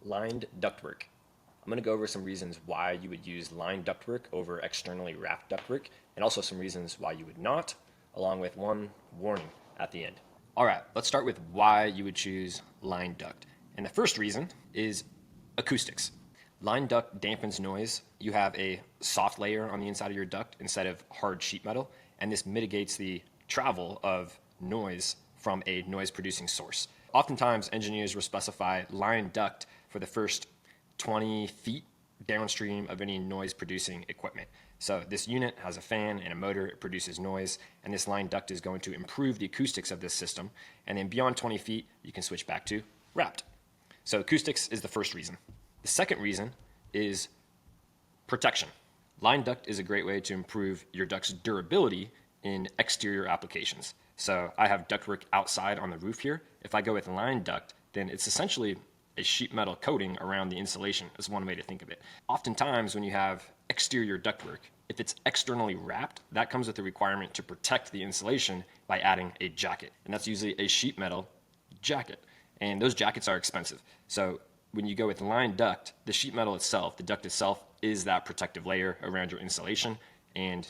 Lined ductwork. I'm going to go over some reasons why you would use lined ductwork over externally wrapped ductwork, and also some reasons why you would not, along with one warning at the end. All right, let's start with why you would choose lined duct. And the first reason is acoustics. Lined duct dampens noise. You have a soft layer on the inside of your duct instead of hard sheet metal, and this mitigates the travel of noise from a noise-producing source. Oftentimes, engineers will specify lined duct for the first 20 feet downstream of any noise-producing equipment. So this unit has a fan and a motor, it produces noise, and this lined duct is going to improve the acoustics of this system. And then beyond 20 feet, you can switch back to wrapped. So acoustics is the first reason. The second reason is protection. Lined duct is a great way to improve your duct's durability in exterior applications. So I have ductwork outside on the roof here. If I go with lined duct, then it's essentially a sheet metal coating around the insulation is one way to think of it. Oftentimes when you have exterior ductwork, if it's externally wrapped, that comes with the requirement to protect the insulation by adding a jacket. And that's usually a sheet metal jacket. And those jackets are expensive. So when you go with lined duct, the sheet metal itself, the duct itself, is that protective layer around your insulation. And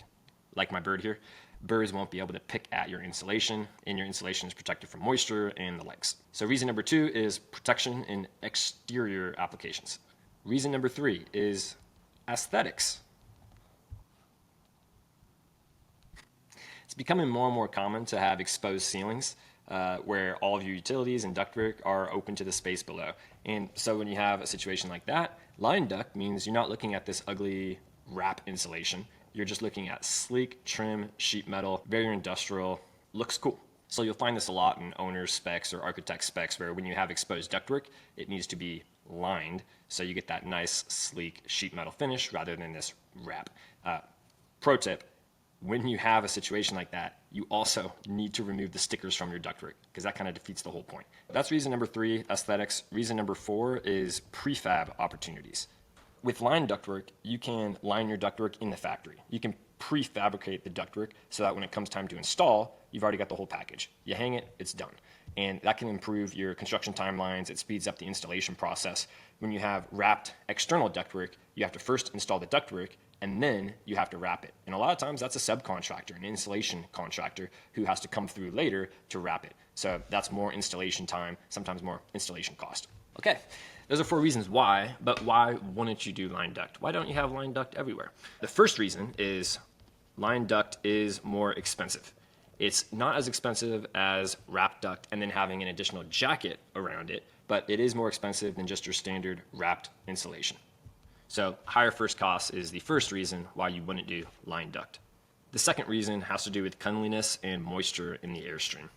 like my bird here, birds won't be able to pick at your insulation, and your insulation is protected from moisture and the likes. So reason number 2 is protection in exterior applications. Reason number 3 is aesthetics. It's becoming more and more common to have exposed ceilings where all of your utilities and ductwork are open to the space below. And so when you have a situation like that, lined duct means you're not looking at this ugly wrap insulation. You're just looking at sleek, trim, sheet metal, very industrial, looks cool. So you'll find this a lot in owner's specs or architect specs where when you have exposed ductwork, it needs to be lined so you get that nice, sleek sheet metal finish rather than this wrap. Pro tip, when you have a situation like that, you also need to remove the stickers from your ductwork because that kind of defeats the whole point. That's reason number 3, aesthetics. Reason number 4 is prefab opportunities. With lined ductwork, you can line your ductwork in the factory. You can prefabricate the ductwork so that when it comes time to install, you've already got the whole package. You hang it, it's done. And that can improve your construction timelines. It speeds up the installation process. When you have wrapped external ductwork, you have to first install the ductwork and then you have to wrap it. And a lot of times that's a subcontractor, an installation contractor who has to come through later to wrap it. So that's more installation time, sometimes more installation cost. Okay, those are 4 reasons why, but why wouldn't you do lined duct? Why don't you have lined duct everywhere? The first reason is lined duct is more expensive. It's not as expensive as wrapped duct and then having an additional jacket around it, but it is more expensive than just your standard wrapped insulation. So higher first cost is the first reason why you wouldn't do lined duct. The second reason has to do with cleanliness and moisture in the airstream.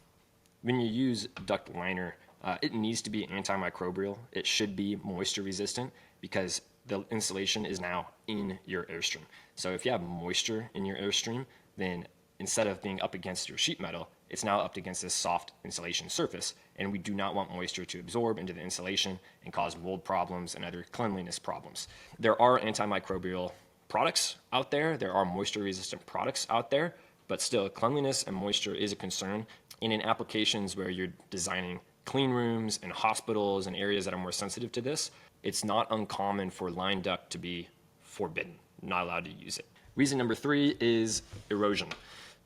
When you use duct liner, it needs to be antimicrobial. It should be moisture resistant because the insulation is now in your airstream. So if you have moisture in your airstream, then instead of being up against your sheet metal, it's now up against this soft insulation surface, and we do not want moisture to absorb into the insulation and cause mold problems and other cleanliness problems. There are antimicrobial products out there. There are moisture resistant products out there, but still cleanliness and moisture is a concern. And in applications where you're designing clean rooms and hospitals and areas that are more sensitive to this, it's not uncommon for lined duct to be forbidden, not allowed to use it. Reason number 3 is erosion.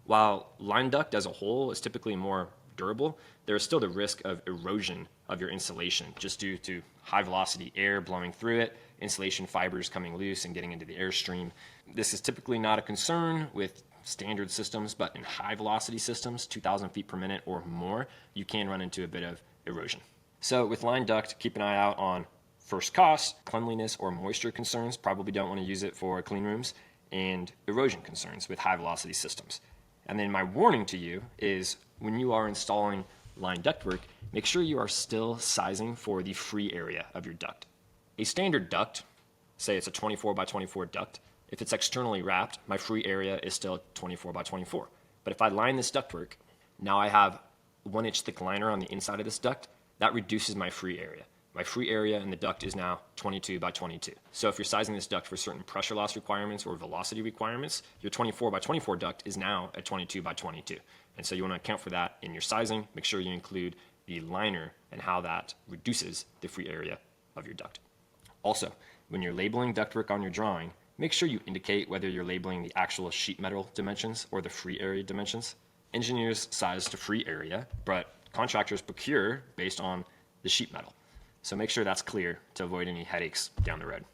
While lined duct as a whole is typically more durable, there is still the risk of erosion of your insulation just due to high velocity air blowing through it, insulation fibers coming loose and getting into the airstream. This is typically not a concern with standard systems, but in high velocity systems, 2,000 feet per minute or more, you can run into a bit of erosion. So with lined duct, keep an eye out on first cost, cleanliness or moisture concerns. Probably don't want to use it for clean rooms, and erosion concerns with high velocity systems. And then my warning to you is when you are installing lined ductwork, make sure you are still sizing for the free area of your duct. A standard duct, say it's a 24 by 24 duct, if it's externally wrapped, my free area is still 24 by 24. But if I line this ductwork, now I have 1-inch thick liner on the inside of this duct, that reduces my free area. My free area in the duct is now 22 by 22. So if you're sizing this duct for certain pressure loss requirements or velocity requirements, your 24 by 24 duct is now a 22 by 22. And so you want to account for that in your sizing. Make sure you include the liner and how that reduces the free area of of your duct. Also, when you're labeling ductwork on your drawing, make sure you indicate whether you're labeling the actual sheet metal dimensions or the free area dimensions. Engineers size to free area, but contractors procure based on the sheet metal. So make sure that's clear to avoid any headaches down the road.